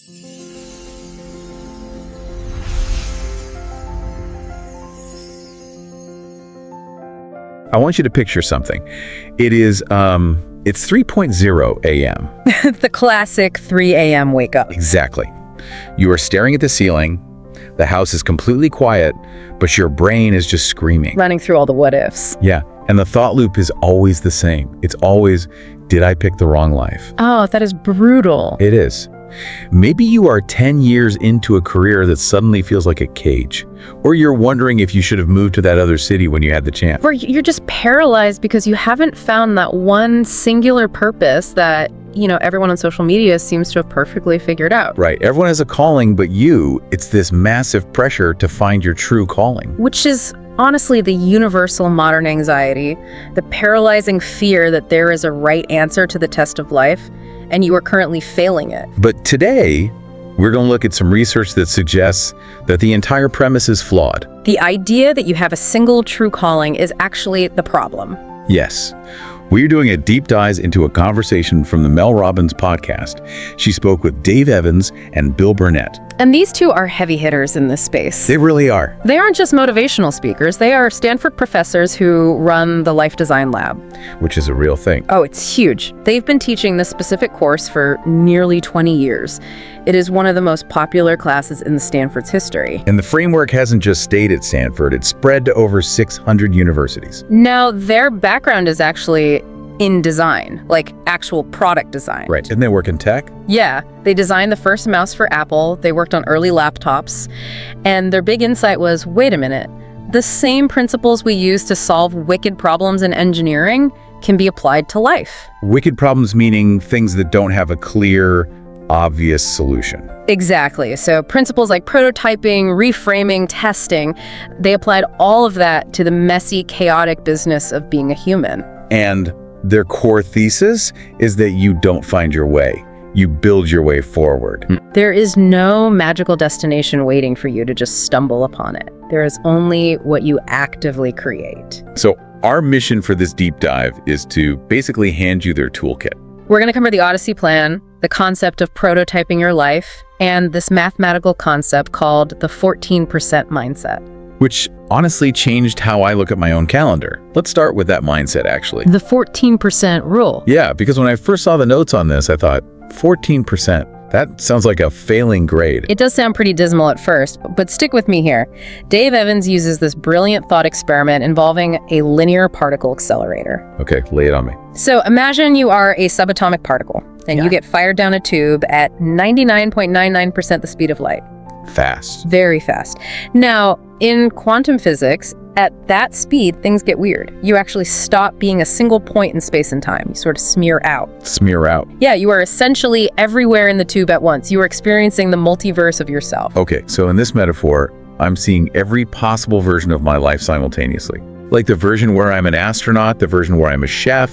I want you to picture something. It's 3:00 a.m. The classic 3 a.m. wake up. Exactly. You are staring at the ceiling. The house is completely quiet, but your brain is just screaming. Running through all the what ifs. Yeah, and the thought loop is always the same. It's always, did I pick the wrong life? Oh, that is brutal. It is. Maybe you are 10 years into a career that suddenly feels like a cage, or you're wondering if you should have moved to that other city when you had the chance. Or you're just paralyzed because you haven't found that one singular purpose that, everyone on social media seems to have perfectly figured out. Right. Everyone has a calling, but it's this massive pressure to find your true calling. Which is honestly the universal modern anxiety, the paralyzing fear that there is a right answer to the test of life, and you are currently failing it. But today, we're going to look at some research that suggests that the entire premise is flawed. The idea that you have a single true calling is actually the problem. Yes. We're doing a deep dive into a conversation from the Mel Robbins Podcast. She spoke with Dave Evans and Bill Burnett. And these two are heavy hitters in this space. They really are. They aren't just motivational speakers. They are Stanford professors who run the Life Design Lab. Which is a real thing. Oh, it's huge. They've been teaching this specific course for nearly 20 years. It is one of the most popular classes in Stanford's history. And the framework hasn't just stayed at Stanford. It's spread to over 600 universities. Now, their background is actually in design, like actual product design. Right. Didn't they work in tech? Yeah. They designed the first mouse for Apple. They worked on early laptops. And their big insight was, wait a minute, the same principles we use to solve wicked problems in engineering can be applied to life. Wicked problems meaning things that don't have a clear, obvious solution. Exactly. So principles like prototyping, reframing, testing, they applied all of that to the messy, chaotic business of being a human. And their core thesis is that you don't find your way. You build your way forward. There is no magical destination waiting for you to just stumble upon it. There is only what you actively create. So our mission for this deep dive is to basically hand you their toolkit. We're going to cover the Odyssey Plan, the concept of prototyping your life, and this mathematical concept called the 14% mindset. Which honestly changed how I look at my own calendar. Let's start with that mindset, actually. The 14% rule. Yeah, because when I first saw the notes on this, I thought, 14%, that sounds like a failing grade. It does sound pretty dismal at first, but stick with me here. Dave Evans uses this brilliant thought experiment involving a linear particle accelerator. Okay, lay it on me. So imagine you are a subatomic particle, and you get fired down a tube at 99.99% the speed of light. Fast. Very fast. Now, in quantum physics, at that speed, things get weird. You actually stop being a single point in space and time. You sort of smear out. Smear out. Yeah, you are essentially everywhere in the tube at once. You are experiencing the multiverse of yourself. Okay, so in this metaphor, I'm seeing every possible version of my life simultaneously. Like the version where I'm an astronaut, the version where I'm a chef,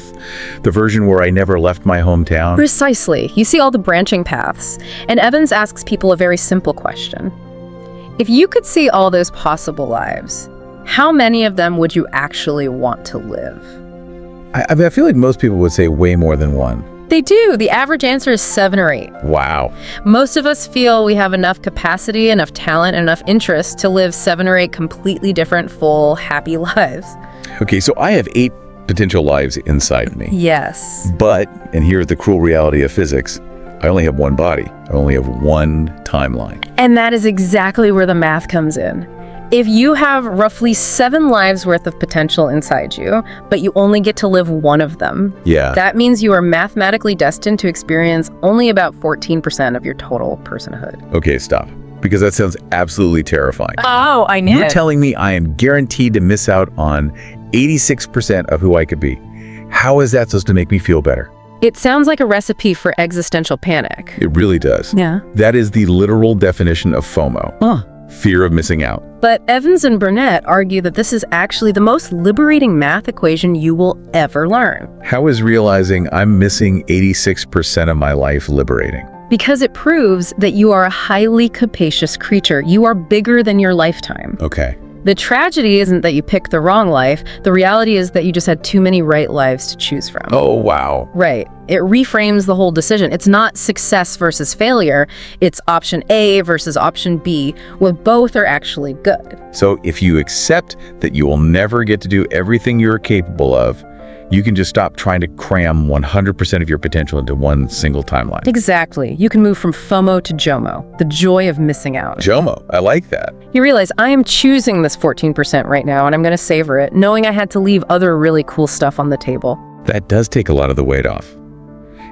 the version where I never left my hometown. Precisely. You see all the branching paths. And Evans asks people a very simple question. If you could see all those possible lives, how many of them would you actually want to live? I feel like most people would say way more than one. They do. The average answer is 7 or 8. Wow. Most of us feel we have enough capacity, enough talent, enough interest to live 7 or 8 completely different, full, happy lives. Okay, so I have 8 potential lives inside me. Yes. But, and here's the cruel reality of physics, I only have one body. I only have one timeline. And that is exactly where the math comes in. If you have roughly 7 lives worth of potential inside you, but you only get to live one of them, that means you are mathematically destined to experience only about 14% of your total personhood. Okay, stop. Because that sounds absolutely terrifying. Oh, I knew. You're telling me I am guaranteed to miss out on 86% of who I could be. How is that supposed to make me feel better? It sounds like a recipe for existential panic. It really does. Yeah. That is the literal definition of FOMO. Huh. Fear of missing out. But Evans and Burnett argue that this is actually the most liberating math equation you will ever learn. How is realizing I'm missing 86% of my life liberating? Because it proves that you are a highly capacious creature. You are bigger than your lifetime. Okay. The tragedy isn't that you picked the wrong life. The reality is that you just had too many right lives to choose from. Oh, wow. Right. It reframes the whole decision. It's not success versus failure. It's option A versus option B, where both are actually good. So if you accept that you will never get to do everything you're capable of, you can just stop trying to cram 100% of your potential into one single timeline. Exactly. You can move from FOMO to JOMO, the joy of missing out. JOMO, I like that. You realize I am choosing this 14% right now, and I'm going to savor it, knowing I had to leave other really cool stuff on the table. That does take a lot of the weight off.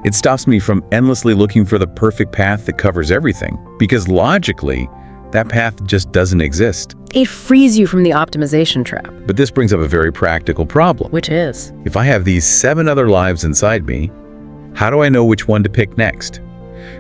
It stops me from endlessly looking for the perfect path that covers everything, because logically, that path just doesn't exist. It frees you from the optimization trap. But this brings up a very practical problem. Which is? If I have these 7 other lives inside me, how do I know which one to pick next?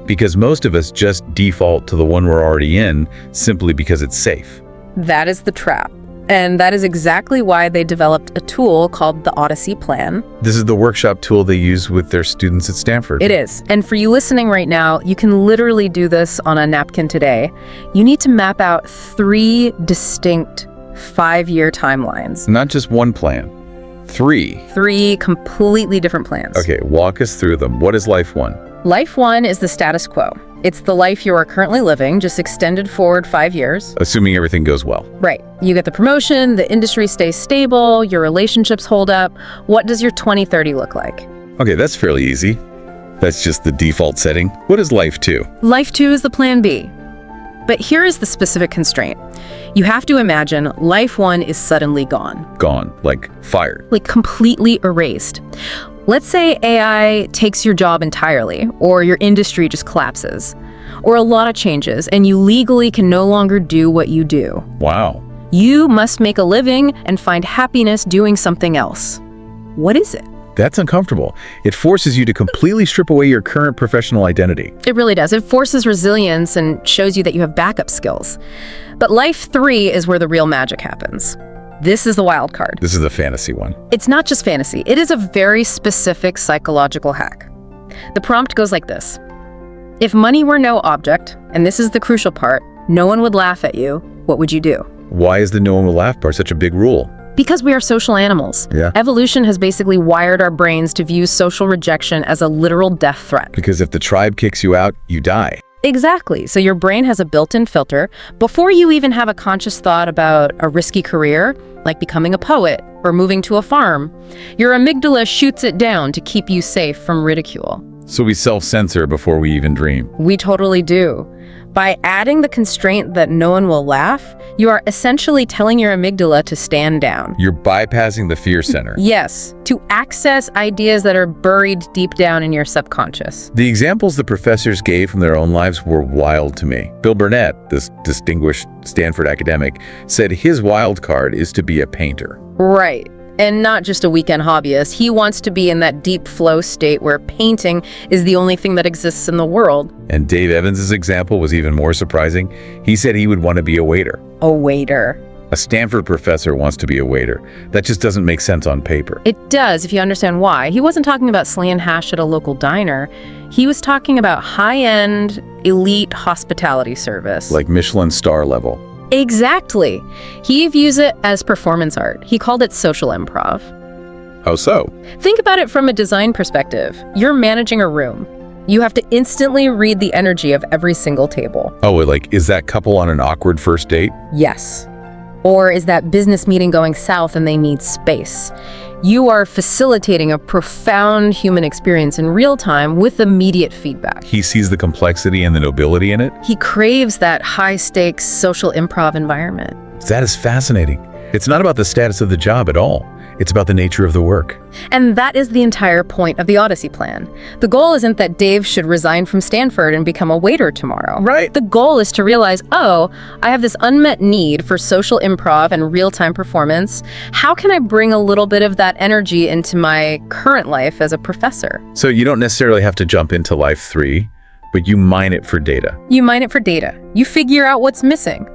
Because most of us just default to the one we're already in simply because it's safe. That is the trap. And that is exactly why they developed a tool called the Odyssey Plan. This is the workshop tool they use with their students at Stanford. It is. And for you listening right now, you can literally do this on a napkin today. You need to map out 3 distinct 5-year timelines. Not just one plan. 3. 3 completely different plans. Okay, walk us through them. What is life 1? Life 1 is the status quo. It's the life you are currently living, just extended forward 5 years. Assuming everything goes well. Right. You get the promotion, the industry stays stable, your relationships hold up. What does your 2030 look like? Okay, that's fairly easy. That's just the default setting. What is life 2? Life 2 is the plan B. But here is the specific constraint. You have to imagine life 1 is suddenly gone. Gone, like fired. Like completely erased. Let's say AI takes your job entirely, or your industry just collapses, or a lot of changes, and you legally can no longer do what you do. Wow. You must make a living and find happiness doing something else. What is it? That's uncomfortable. It forces you to completely strip away your current professional identity. It really does. It forces resilience and shows you that you have backup skills. But life 3 is where the real magic happens. This is the wild card. This is the fantasy one. It's not just fantasy. It is a very specific psychological hack. The prompt goes like this. If money were no object, and this is the crucial part, no one would laugh at you, what would you do? Why is the no one will laugh part such a big rule? Because we are social animals. Yeah. Evolution has basically wired our brains to view social rejection as a literal death threat. Because if the tribe kicks you out, you die. Exactly. So your brain has a built-in filter. Before you even have a conscious thought about a risky career, like becoming a poet or moving to a farm, your amygdala shoots it down to keep you safe from ridicule. So we self-censor before we even dream. We totally do. By adding the constraint that no one will laugh, you are essentially telling your amygdala to stand down. You're bypassing the fear center. Yes, to access ideas that are buried deep down in your subconscious. The examples the professors gave from their own lives were wild to me. Bill Burnett, this distinguished Stanford academic, said his wild card is to be a painter. Right. And not just a weekend hobbyist. He wants to be in that deep flow state where painting is the only thing that exists in the world. And Dave Evans's example was even more surprising. He said he would want to be a waiter. A waiter. A Stanford professor wants to be a waiter. That just doesn't make sense on paper. It does, if you understand why. He wasn't talking about slaying hash at a local diner. He was talking about high-end, elite hospitality service. Like Michelin star level. Exactly. He views it as performance art. He called it social improv. How so? Think about it from a design perspective. You're managing a room. You have to instantly read the energy of every single table. Oh, like, is that couple on an awkward first date? Yes. Or is that business meeting going south and they need space? You are facilitating a profound human experience in real time with immediate feedback. He sees the complexity and the nobility in it? He craves that high-stakes social improv environment. That is fascinating. It's not about the status of the job at all. It's about the nature of the work. And that is the entire point of the Odyssey Plan. The goal isn't that Dave should resign from Stanford and become a waiter tomorrow. Right. The goal is to realize, oh, I have this unmet need for social improv and real-time performance. How can I bring a little bit of that energy into my current life as a professor? So you don't necessarily have to jump into life 3, but you mine it for data. You mine it for data. You figure out what's missing.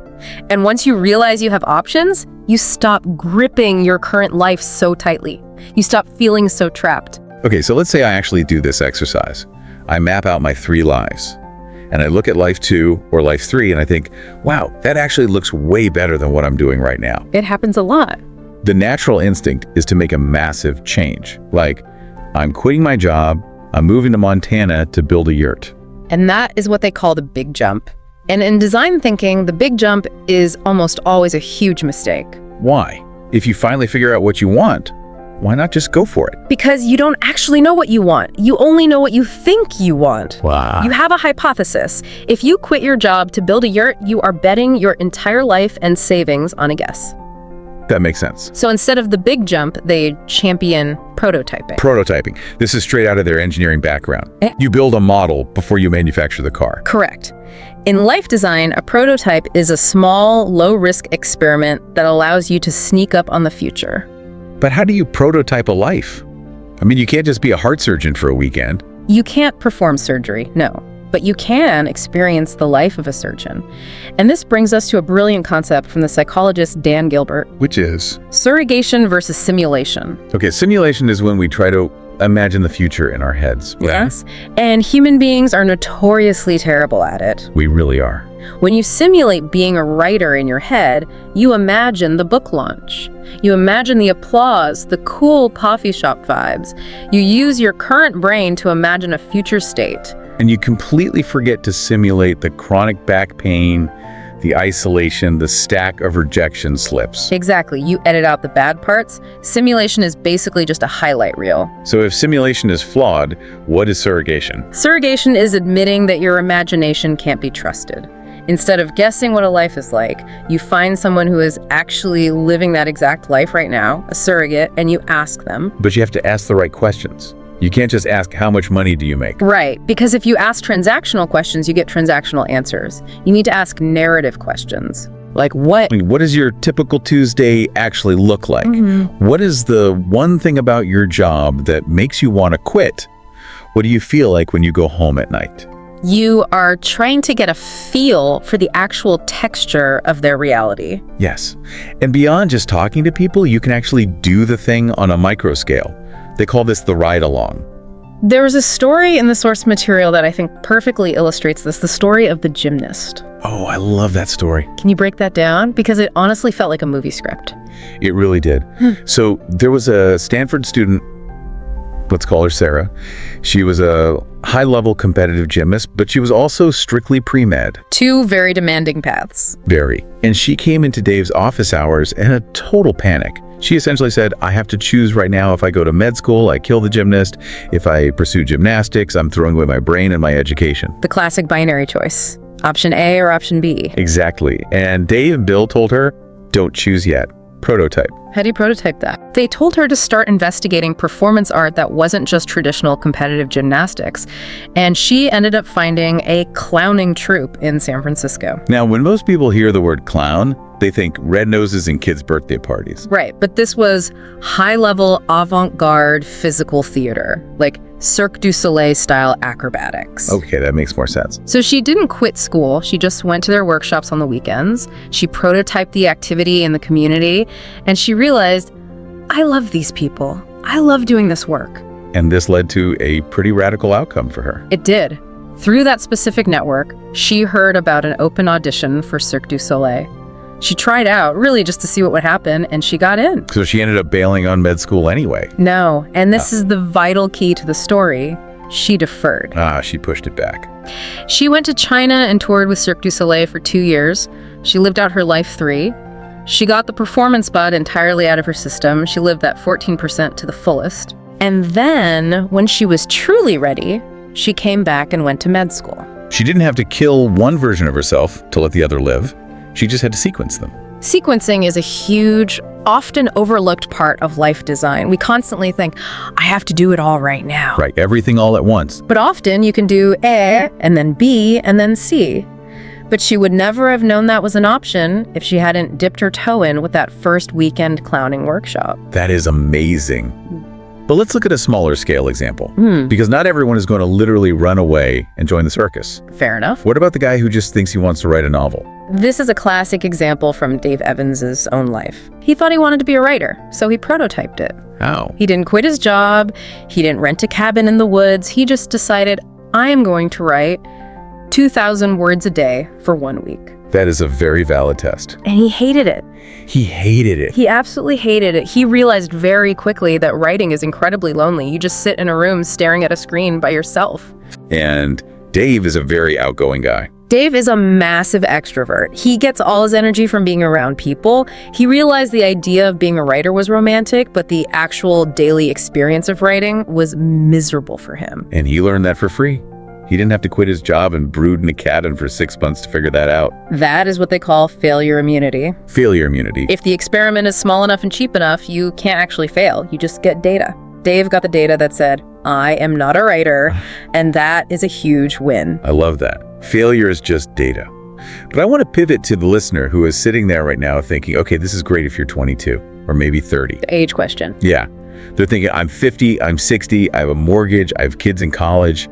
And once you realize you have options, you stop gripping your current life so tightly. You stop feeling so trapped. Okay, so let's say I actually do this exercise. I map out my 3 lives. and I look at life 2 or life 3 and I think, wow, that actually looks way better than what I'm doing right now. It happens a lot. The natural instinct is to make a massive change. Like, I'm quitting my job, I'm moving to Montana to build a yurt. And that is what they call the big jump. And in design thinking, the big jump is almost always a huge mistake. Why? If you finally figure out what you want, why not just go for it? Because you don't actually know what you want. You only know what you think you want. Wow. You have a hypothesis. If you quit your job to build a yurt, you are betting your entire life and savings on a guess. That makes sense. So instead of the big jump, they champion prototyping. Prototyping. This is straight out of their engineering background. You build a model before you manufacture the car. Correct. In life design, a prototype is a small, low-risk experiment that allows you to sneak up on the future. But how do you prototype a life? I mean, you can't just be a heart surgeon for a weekend. You can't perform surgery, no. But you can experience the life of a surgeon. And this brings us to a brilliant concept from the psychologist Dan Gilbert. Which is? Surrogation versus simulation. Okay, simulation is when we try to imagine the future in our heads. Yes. And human beings are notoriously terrible at it. We really are. When you simulate being a writer in your head, you imagine the book launch. You imagine the applause, the cool coffee shop vibes. You use your current brain to imagine a future state. And you completely forget to simulate the chronic back pain, the isolation, the stack of rejection slips. Exactly. You edit out the bad parts. Simulation is basically just a highlight reel. So if simulation is flawed, what is surrogation? Surrogation is admitting that your imagination can't be trusted. Instead of guessing what a life is like, you find someone who is actually living that exact life right now, a surrogate, and you ask them. But you have to ask the right questions. You can't just ask, how much money do you make? Right, because if you ask transactional questions, you get transactional answers. You need to ask narrative questions. Like what? I mean, what does your typical Tuesday actually look like? What is the one thing about your job that makes you want to quit? What do you feel like when you go home at night? You are trying to get a feel for the actual texture of their reality. Yes. And beyond just talking to people, you can actually do the thing on a micro scale. They call this the ride-along. There's a story in the source material that I think perfectly illustrates this, the story of the gymnast. Oh, I love that story. Can you break that down? Because it honestly felt like a movie script. It really did. So there was a Stanford student, let's call her Sarah. She was a high-level competitive gymnast, but she was also strictly pre-med. Two very demanding paths. Very. And she came into Dave's office hours in a total panic. She essentially said, I have to choose right now. If I go to med school, I kill the gymnast. If I pursue gymnastics, I'm throwing away my brain and my education. The classic binary choice. Option A or option B. Exactly. And Dave and Bill told her, don't choose yet. Prototype. How do you prototype that? They told her to start investigating performance art that wasn't just traditional competitive gymnastics. And she ended up finding a clowning troupe in San Francisco. Now, when most people hear the word clown, they think red noses and kids' birthday parties. Right, but this was high-level avant-garde physical theater, like Cirque du Soleil-style acrobatics. Okay, that makes more sense. So she didn't quit school. She just went to their workshops on the weekends. She prototyped the activity in the community, and she realized, I love these people. I love doing this work. And this led to a pretty radical outcome for her. It did. Through that specific network, she heard about an open audition for Cirque du Soleil. She tried out, really just to see what would happen, and she got in. So she ended up bailing on med school anyway. No, and this is the vital key to the story. She deferred. She pushed it back. She went to China and toured with Cirque du Soleil for 2 years. She lived out her life 3. She got the performance bud entirely out of her system. She lived that 14% to the fullest. And then, when she was truly ready, she came back and went to med school. She didn't have to kill one version of herself to let the other live. She just had to sequence them. Sequencing is a huge, often overlooked part of life design. We constantly think, I have to do it all right now. Right, everything all at once. But often you can do A, and then B, and then C. But she would never have known that was an option if she hadn't dipped her toe in with that first weekend clowning workshop. That is amazing. But let's look at a smaller scale example, because not everyone is going to literally run away and join the circus. Fair enough. What about the guy who just thinks he wants to write a novel? This is a classic example from Dave Evans's own life. He thought he wanted to be a writer, so he prototyped it. How? He didn't quit his job. He didn't rent a cabin in the woods. He just decided, I am going to write 2,000 words a day for 1 week. That is a very valid test. And he hated it. He hated it. He absolutely hated it. He realized very quickly that writing is incredibly lonely. You just sit in a room staring at a screen by yourself. And Dave is a very outgoing guy. Dave is a massive extrovert. He gets all his energy from being around people. He realized the idea of being a writer was romantic, but the actual daily experience of writing was miserable for him. And he learned that for free. He didn't have to quit his job and brood in a cabin for 6 months to figure that out. That is what they call failure immunity. Failure immunity. If the experiment is small enough and cheap enough, you can't actually fail. You just get data. Dave got the data that said, I am not a writer, and that is a huge win. I love that. Failure is just data. But I want to pivot to the listener who is sitting there right now thinking, okay, this is great if you're 22 or maybe 30. The age question. Yeah. They're thinking, I'm 50, I'm 60, I have a mortgage, I have kids in college.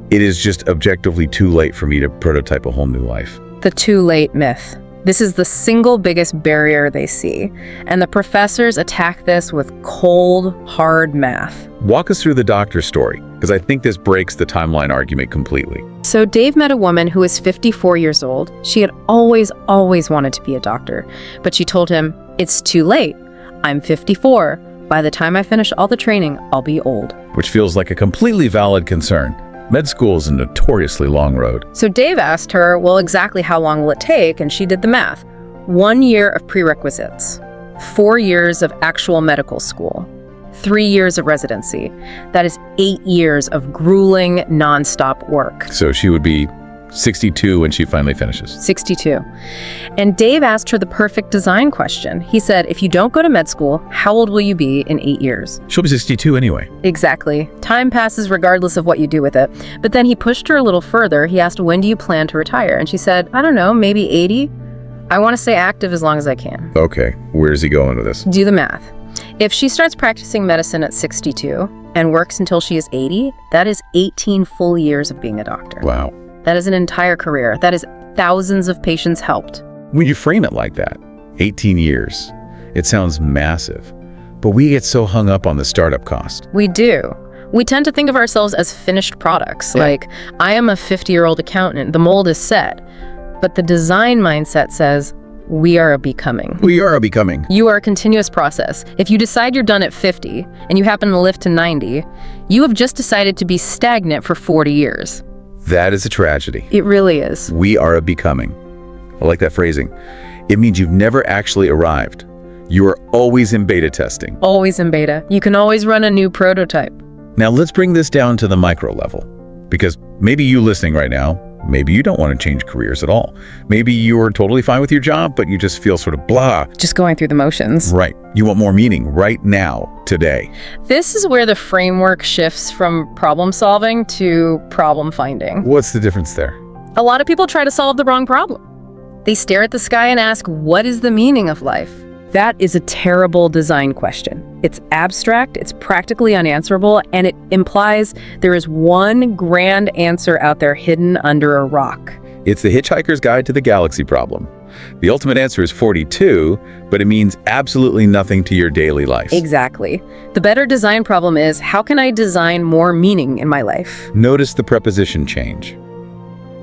It is just objectively too late for me to prototype a whole new life. The too late myth. This is the single biggest barrier they see. And the professors attack this with cold, hard math. Walk us through the doctor's story, because I think this breaks the timeline argument completely. So Dave met a woman who was 54 years old. She had always wanted to be a doctor. But she told him, it's too late. I'm 54. By the time I finish all the training, I'll be old. Which feels like a completely valid concern. Med school is a notoriously long road. So Dave asked her, well, exactly how long will it take? And she did the math. 1 year of prerequisites, 4 years of actual medical school, 3 years of residency. That is 8 years of grueling, nonstop work. So she would be 62 when she finally finishes. 62. And Dave asked her the perfect design question. He said, if you don't go to med school, how old will you be in 8 years? She'll be 62 anyway. Exactly. Time passes regardless of what you do with it. But then he pushed her a little further. He asked, when do you plan to retire? And she said, I don't know, maybe 80? I want to stay active as long as I can. Okay, where's he going with this? Do the math. If she starts practicing medicine at 62 and works until she is 80, that is 18 full years of being a doctor. Wow. That is an entire career. That is thousands of patients helped. When you frame it like that, 18 years, it sounds massive. But we get so hung up on the startup cost. We do. We tend to think of ourselves as finished products. Yeah. Like, I am a 50-year-old accountant. The mold is set. But the design mindset says, we are a becoming. We are a becoming. You are a continuous process. If you decide you're done at 50 and you happen to live to 90, you have just decided to be stagnant for 40 years. That is a tragedy. It really is. We are a becoming. I like that phrasing. It means you've never actually arrived. You are always in beta testing. Always in beta. You can always run a new prototype. Now let's bring this down to the micro level. Because maybe you listening right now, maybe you don't want to change careers at all. Maybe you're totally fine with your job, but you just feel sort of blah. Just going through the motions. Right. You want more meaning right now, today. This is where the framework shifts from problem solving to problem finding. What's the difference there? A lot of people try to solve the wrong problem. They stare at the sky and ask, what is the meaning of life? That is a terrible design question. It's abstract, it's practically unanswerable, and it implies there is one grand answer out there hidden under a rock. It's the Hitchhiker's Guide to the Galaxy problem. The ultimate answer is 42, but it means absolutely nothing to your daily life. Exactly. The better design problem is, how can I design more meaning in my life? Notice the preposition change.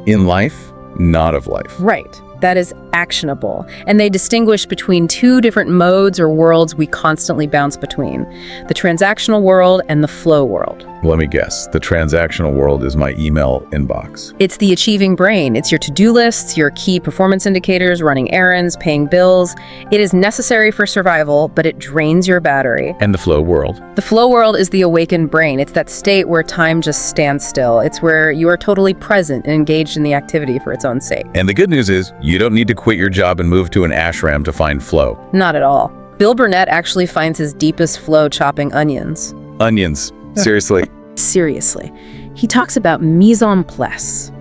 In life, not of life. Right. That is actionable. And they distinguish between two different modes or worlds we constantly bounce between: the transactional world and the flow world. Let me guess. The transactional world is my email inbox. It's the achieving brain. It's your to-do lists, your key performance indicators, running errands, paying bills. It is necessary for survival, but it drains your battery. And the flow world? The flow world is the awakened brain. It's that state where time just stands still. It's where you are totally present and engaged in the activity for its own sake. And the good news is, you don't need to quit your job and move to an ashram to find flow. Not at all. Bill Burnett actually finds his deepest flow chopping onions. Onions. Seriously. Seriously. He talks about mise en place,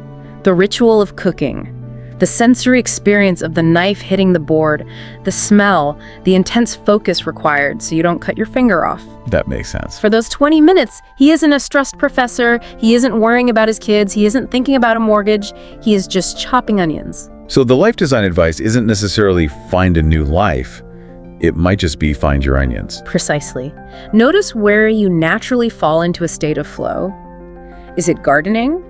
the ritual of cooking, the sensory experience of the knife hitting the board, the smell, the intense focus required so you don't cut your finger off. That makes sense. For those 20 minutes, he isn't a stressed professor, he isn't worrying about his kids, he isn't thinking about a mortgage, he is just chopping onions. So the life design advice isn't necessarily find a new life. It might just be find your onions. Precisely. Notice where you naturally fall into a state of flow. Is it gardening?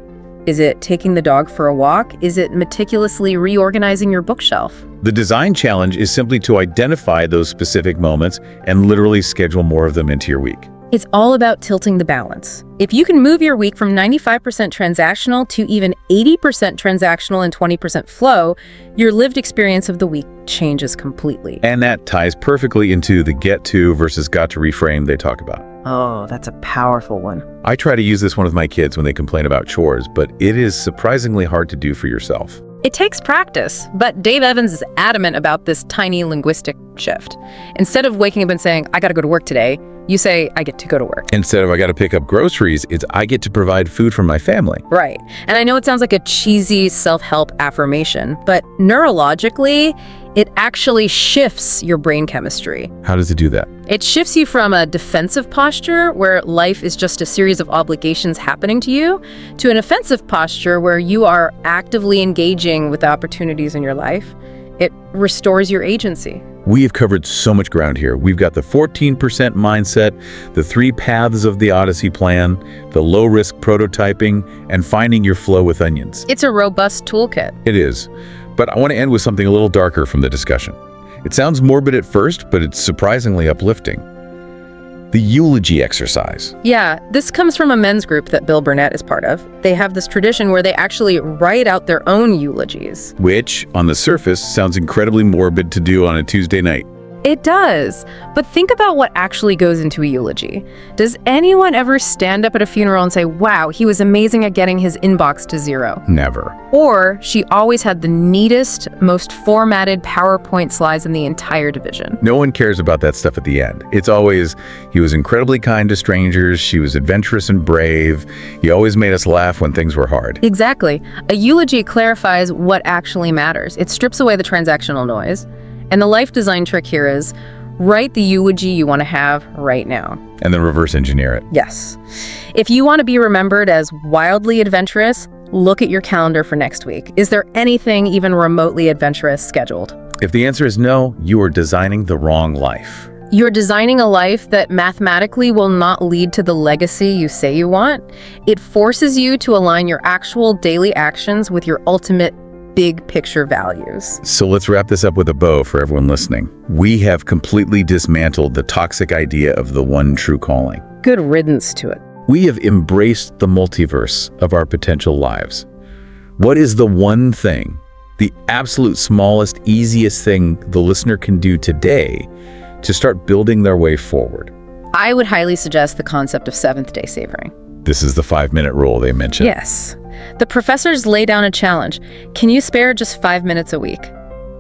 Is it taking the dog for a walk? Is it meticulously reorganizing your bookshelf? The design challenge is simply to identify those specific moments and literally schedule more of them into your week. It's all about tilting the balance. If you can move your week from 95% transactional to even 80% transactional and 20% flow, your lived experience of the week changes completely. And that ties perfectly into the get to versus got to reframe they talk about. Oh, that's a powerful one. I try to use this one with my kids when they complain about chores, but it is surprisingly hard to do for yourself. It takes practice, but Dave Evans is adamant about this tiny linguistic shift. Instead of waking up and saying, I gotta go to work today, you say, I get to go to work. Instead of I gotta pick up groceries, it's I get to provide food for my family. Right. And I know it sounds like a cheesy self-help affirmation, but neurologically, it actually shifts your brain chemistry. How does it do that? It shifts you from a defensive posture where life is just a series of obligations happening to you to an offensive posture where you are actively engaging with the opportunities in your life. It restores your agency. We have covered so much ground here. We've got the 14% mindset, the 3 paths of the Odyssey Plan, the low-risk prototyping, and finding your flow with onions. It's a robust toolkit. It is. But I want to end with something a little darker from the discussion. It sounds morbid at first, but it's surprisingly uplifting. The eulogy exercise. Yeah, this comes from a men's group that Bill Burnett is part of. They have this tradition where they actually write out their own eulogies. Which, on the surface, sounds incredibly morbid to do on a Tuesday night. It does. But think about what actually goes into a eulogy. Does anyone ever stand up at a funeral and say, wow, he was amazing at getting his inbox to 0? Never. Or she always had the neatest, most formatted PowerPoint slides in the entire division. No one cares about that stuff at the end. It's always, he was incredibly kind to strangers, she was adventurous and brave, he always made us laugh when things were hard. Exactly. A eulogy clarifies what actually matters. It strips away the transactional noise. And the life design trick here is write the eulogy you want to have right now. And then reverse engineer it. Yes. If you want to be remembered as wildly adventurous, look at your calendar for next week. Is there anything even remotely adventurous scheduled? If the answer is no, you are designing the wrong life. You're designing a life that mathematically will not lead to the legacy you say you want. It forces you to align your actual daily actions with your ultimate big picture values. So let's wrap this up with a bow for everyone listening. We have completely dismantled the toxic idea of the one true calling. Good riddance to it. We have embraced the multiverse of our potential lives. What is the one thing, the absolute smallest, easiest thing the listener can do today to start building their way forward? I would highly suggest the concept of seventh-day savoring. This is the 5-minute rule they mentioned. Yes. The professors lay down a challenge. Can you spare just 5 minutes a week?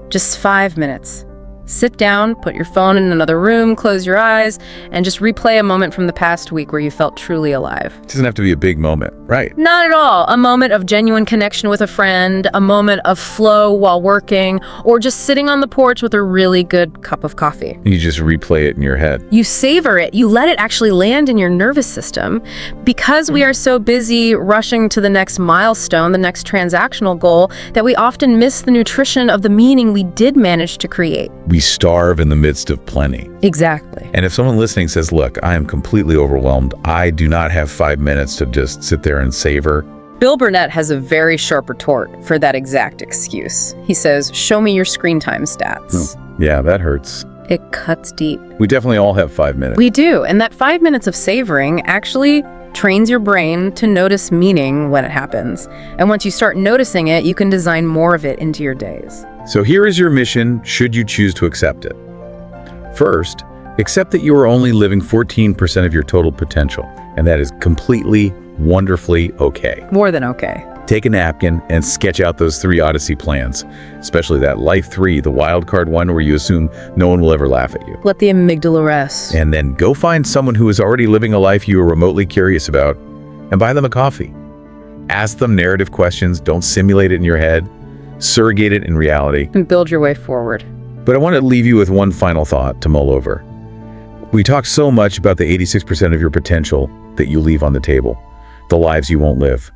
Just 5 minutes. Sit down, put your phone in another room, close your eyes, and just replay a moment from the past week where you felt truly alive. It doesn't have to be a big moment, right? Not at all. A moment of genuine connection with a friend, a moment of flow while working, or just sitting on the porch with a really good cup of coffee. You just replay it in your head. You savor it. You let it actually land in your nervous system. Because we are so busy rushing to the next milestone, the next transactional goal, that we often miss the nutrition of the meaning we did manage to create. We starve in the midst of plenty. Exactly. And if someone listening says, look, I am completely overwhelmed, I do not have 5 minutes to just sit there and savor. Bill Burnett has a very sharp retort for that exact excuse. He says, show me your screen time stats. Oh, yeah, that hurts. It cuts deep. We definitely all have 5 minutes. We do. And that 5 minutes of savoring actually trains your brain to notice meaning when it happens. And once you start noticing it, you can design more of it into your days. So here is your mission, should you choose to accept it. First, accept that you are only living 14% of your total potential, and that is completely, wonderfully okay. More than okay. Take a napkin and sketch out those 3 Odyssey plans, especially that Life 3, the wild card one where you assume no one will ever laugh at you. Let the amygdala rest. And then go find someone who is already living a life you are remotely curious about and buy them a coffee. Ask them narrative questions, don't simulate it in your head. Surrogate it in reality. And build your way forward. But I want to leave you with one final thought to mull over. We talk so much about the 86% of your potential that you leave on the table, the lives you won't live.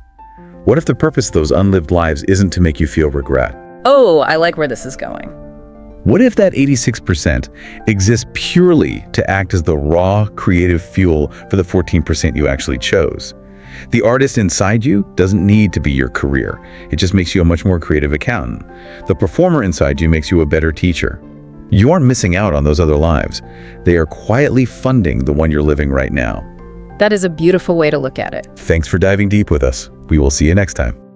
What if the purpose of those unlived lives isn't to make you feel regret? Oh, I like where this is going. What if that 86% exists purely to act as the raw, creative fuel for the 14% you actually chose? The artist inside you doesn't need to be your career. It just makes you a much more creative accountant. The performer inside you makes you a better teacher. You aren't missing out on those other lives. They are quietly funding the one you're living right now. That is a beautiful way to look at it. Thanks for diving deep with us. We will see you next time.